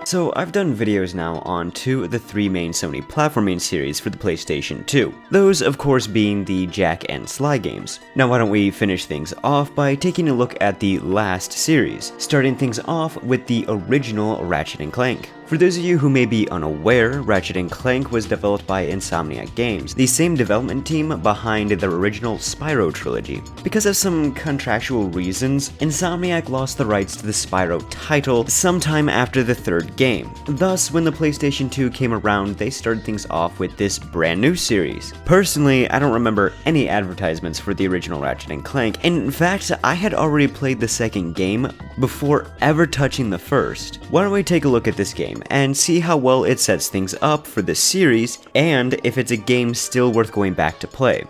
So I've done videos now on 2 of the 3 main Sony platforming series for the PlayStation 2. Those of course being the Jack and Sly games. Now why don't we finish things off by taking a look at the last series, starting things off with the original Ratchet and Clank. For those of you who may be unaware, Ratchet and Clank was developed by Insomniac Games, the same development team behind the original Spyro trilogy. Because of some contractual reasons, Insomniac lost the rights to the Spyro title sometime after the 3rd game. Thus, when the PlayStation 2 came around, they started things off with this brand new series. Personally, I don't remember any advertisements for the original Ratchet and Clank, and in fact, I had already played the 2nd game before ever touching the 1st. Why don't we take a look at this game and see how well it sets things up for the series, and if it's a game still worth going back to play.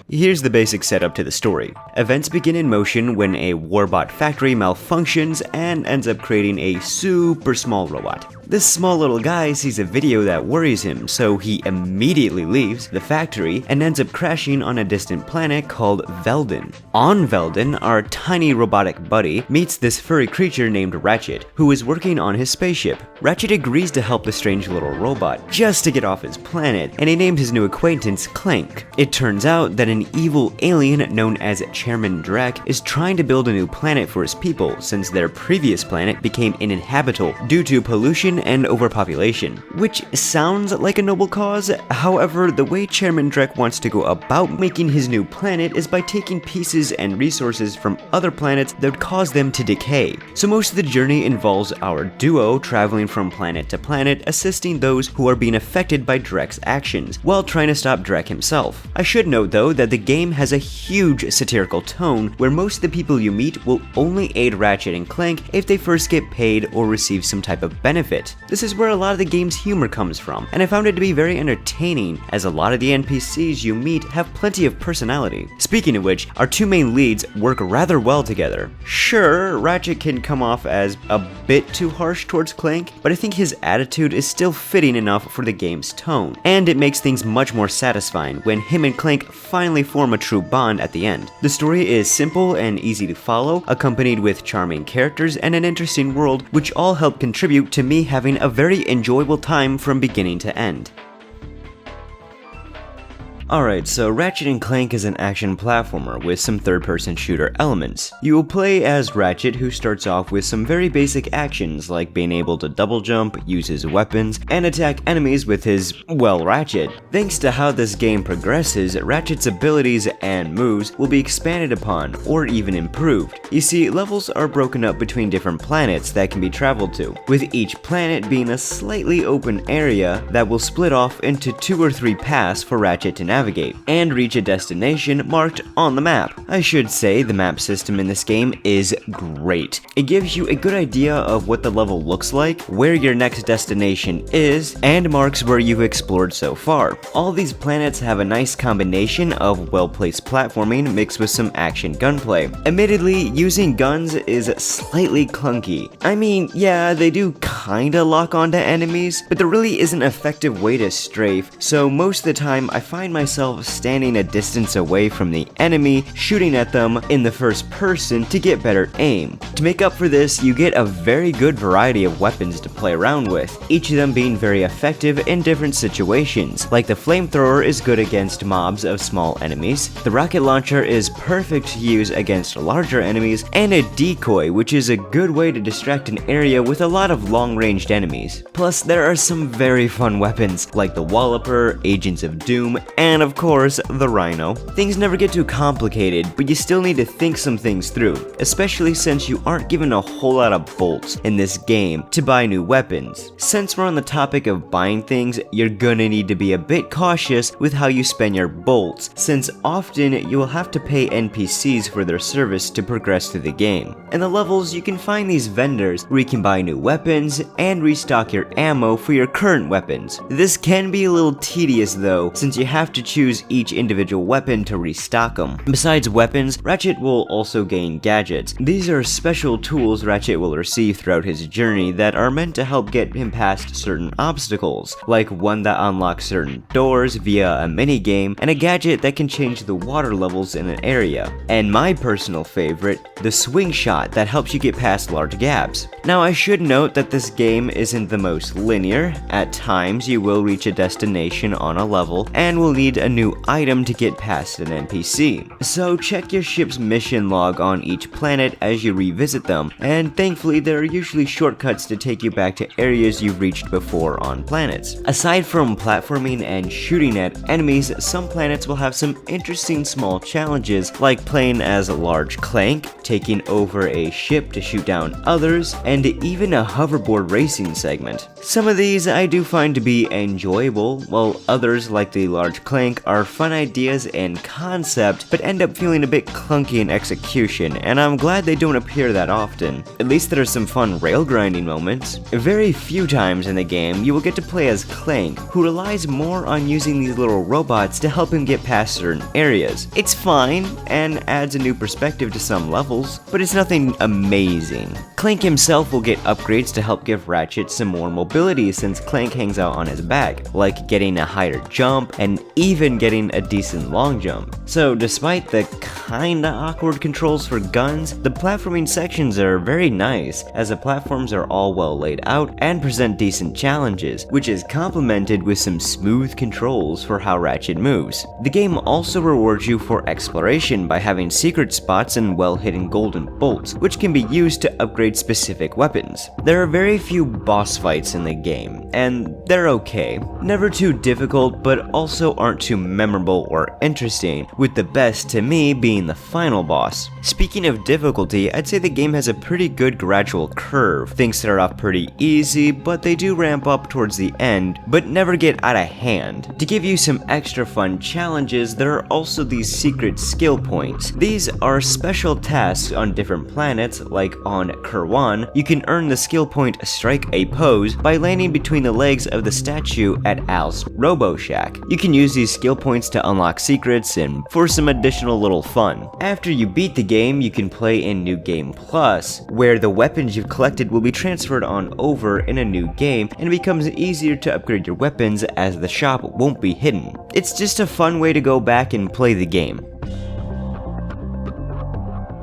Here's the basic setup to the story. Events begin in motion when a warbot factory malfunctions and ends up creating a super small robot. This small little guy sees a video that worries him, so he immediately leaves the factory and ends up crashing on a distant planet called Veldin. On Veldin, our tiny robotic buddy meets this furry creature named Ratchet, who is working on his spaceship. Ratchet agrees to help the strange little robot just to get off his planet, and he named his new acquaintance Clank. It turns out that an evil alien known as Chairman Drek is trying to build a new planet for his people since their previous planet became uninhabitable due to pollution and overpopulation, which sounds like a noble cause. However, the way Chairman Drek wants to go about making his new planet is by taking pieces and resources from other planets that would cause them to decay. So most of the journey involves our duo traveling from planet to planet, assisting those who are being affected by Drek's actions, while trying to stop Drek himself. I should note though that the game has a huge satirical tone where most of the people you meet will only aid Ratchet and Clank if they first get paid or receive some type of benefit. This is where a lot of the game's humor comes from, and I found it to be very entertaining as a lot of the NPCs you meet have plenty of personality. Speaking of which, our 2 main leads work rather well together. Sure, Ratchet can come off as a bit too harsh towards Clank, but I think his attitude is still fitting enough for the game's tone, and it makes things much more satisfying when him and Clank finally form a true bond at the end. The story is simple and easy to follow, accompanied with charming characters and an interesting world, which all help contribute to me having a very enjoyable time from beginning to end. Alright, so Ratchet and Clank is an action platformer with some third-person shooter elements. You will play as Ratchet, who starts off with some very basic actions like being able to double jump, use his weapons, and attack enemies with his, well, Ratchet. Thanks to how this game progresses, Ratchet's abilities and moves will be expanded upon, or even improved. You see, levels are broken up between different planets that can be traveled to, with each planet being a slightly open area that will split off into 2 or 3 paths for Ratchet to navigate, and reach a destination marked on the map. I should say the map system in this game is great. It gives you a good idea of what the level looks like, where your next destination is, and marks where you've explored so far. All these planets have a nice combination of well-placed platforming mixed with some action gunplay. Admittedly, using guns is slightly clunky. I mean, yeah, they do kinda lock onto enemies, but there really isn't an effective way to strafe, so most of the time I find myself standing a distance away from the enemy, shooting at them in the first person to get better aim. To make up for this, you get a very good variety of weapons to play around with, each of them being very effective in different situations. Like the flamethrower is good against mobs of small enemies, the rocket launcher is perfect to use against larger enemies, and a decoy, which is a good way to distract an area with a lot of long-ranged enemies. Plus, there are some very fun weapons like the Walloper, Agents of Doom, and of course, the Rhino. Things never get too complicated, but you still need to think some things through, especially since you aren't given a whole lot of bolts in this game to buy new weapons. Since we're on the topic of buying things, you're gonna need to be a bit cautious with how you spend your bolts, since often you will have to pay NPCs for their service to progress through the game. In the levels, you can find these vendors where you can buy new weapons and restock your ammo for your current weapons. This can be a little tedious though, since you have to choose each individual weapon to restock them. Besides weapons, Ratchet will also gain gadgets. These are special tools Ratchet will receive throughout his journey that are meant to help get him past certain obstacles, like one that unlocks certain doors via a minigame, and a gadget that can change the water levels in an area. And my personal favorite, the swing shot that helps you get past large gaps. Now I should note that this game isn't the most linear. At times you will reach a destination on a level and will need a new item to get past an NPC. So check your ship's mission log on each planet as you revisit them, and thankfully there are usually shortcuts to take you back to areas you've reached before on planets. Aside from platforming and shooting at enemies, some planets will have some interesting small challenges, like playing as a large Clank, taking over a ship to shoot down others, and even a hoverboard racing segment. Some of these I do find to be enjoyable, while others, like the large Clank, are fun ideas and concept, but end up feeling a bit clunky in execution, and I'm glad they don't appear that often. At least there are some fun rail grinding moments. Very few times in the game you will get to play as Clank, who relies more on using these little robots to help him get past certain areas. It's fine, and adds a new perspective to some levels, but it's nothing amazing. Clank himself will get upgrades to help give Ratchet some more mobility since Clank hangs out on his back, like getting a higher jump and even getting a decent long jump. So despite the kinda awkward controls for guns, the platforming sections are very nice, as the platforms are all well laid out and present decent challenges, which is complemented with some smooth controls for how Ratchet moves. The game also rewards you for exploration by having secret spots and well-hidden golden bolts, which can be used to upgrade specific weapons. There are very few boss fights in the game, and they're okay. Never too difficult, but also aren't too memorable or interesting, with the best to me being the final boss. Speaking of difficulty, I'd say the game has a pretty good gradual curve. Things start off pretty easy, but they do ramp up towards the end, but never get out of hand. To give you some extra fun challenges, there are also these secret skill points. These are special tasks on different planets, like on Kerwan, you can earn the skill point Strike a Pose by landing between the legs of the statue at Al's Robo Shack. You can use these skill points to unlock secrets and for some additional little fun. After you beat the game, you can play in New Game Plus, where the weapons you've collected will be transferred on over in a new game, and it becomes easier to upgrade your weapons as the shop won't be hidden. It's just a fun way to go back and play the game.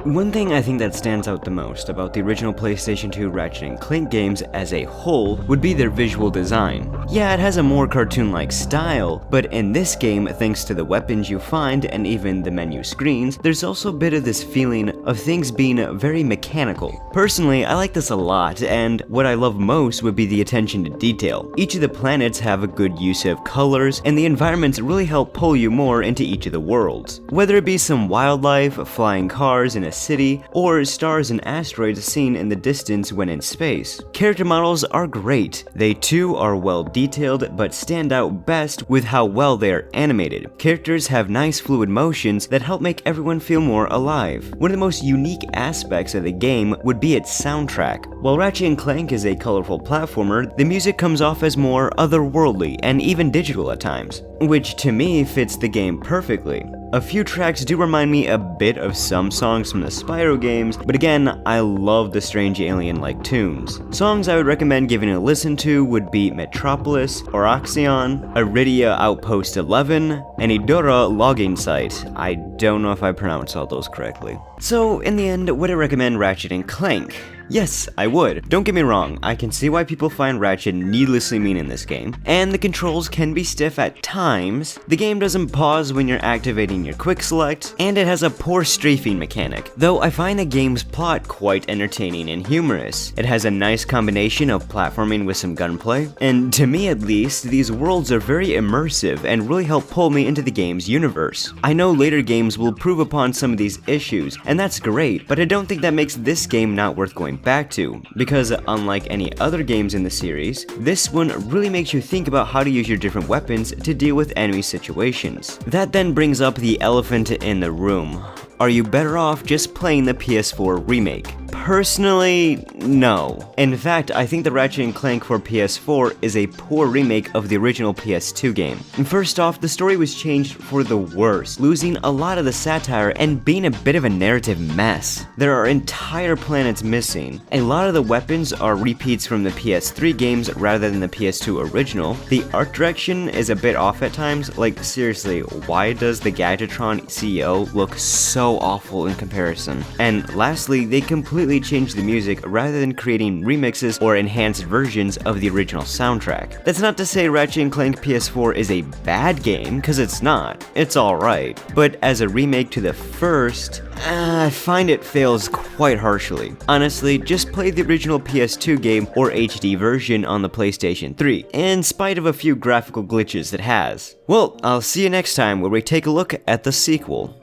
One thing I think that stands out the most about the original PlayStation 2 Ratchet and Clank games as a whole would be their visual design. Yeah, it has a more cartoon-like style, but in this game, thanks to the weapons you find and even the menu screens, there's also a bit of this feeling of things being very mechanical. Personally, I like this a lot, and what I love most would be the attention to detail. Each of the planets have a good use of colors, and the environments really help pull you more into each of the worlds. Whether it be some wildlife, flying cars in a city, or stars and asteroids seen in the distance when in space. Character models are great. They too are well detailed, but stand out best with how well they are animated. Characters have nice fluid motions that help make everyone feel more alive. One of the most unique aspects of the game would be its soundtrack. While Ratchet and Clank is a colorful platformer, the music comes off as more otherworldly and even digital at times, which to me fits the game perfectly. A few tracks do remind me a bit of some songs from the Spyro games, but again, I love the strange alien-like tunes. Songs I would recommend giving a listen to would be Metropolis, Oroxion, Iridia Outpost 11, and Idora Logging Site. I don't know if I pronounced all those correctly. So, in the end, would I recommend Ratchet and Clank? Yes, I would. Don't get me wrong, I can see why people find Ratchet needlessly mean in this game, and the controls can be stiff at times. The game doesn't pause when you're activating your quick select, and it has a poor strafing mechanic, though I find the game's plot quite entertaining and humorous. It has a nice combination of platforming with some gunplay, and to me at least, these worlds are very immersive and really help pull me into the game's universe. I know later games will improve upon some of these issues, and that's great, but I don't think that makes this game not worth going back to, because unlike any other games in the series, this one really makes you think about how to use your different weapons to deal with enemy situations. That then brings up the elephant in the room. Are you better off just playing the PS4 remake? Personally, no. In fact, I think the Ratchet and Clank for PS4 is a poor remake of the original PS2 game. First off, the story was changed for the worse, losing a lot of the satire and being a bit of a narrative mess. There are entire planets missing. A lot of the weapons are repeats from the PS3 games rather than the PS2 original. The art direction is a bit off at times. Like, seriously, why does the Gadgetron CEO look so awful in comparison? And lastly, they completely changed the music rather than creating remixes or enhanced versions of the original soundtrack. That's not to say Ratchet and Clank PS4 is a bad game, cause it's not. It's alright. But as a remake to the first, I find it fails quite harshly. Honestly, just play the original PS2 game or HD version on the PlayStation 3, in spite of a few graphical glitches it has. Well, I'll see you next time where we take a look at the sequel.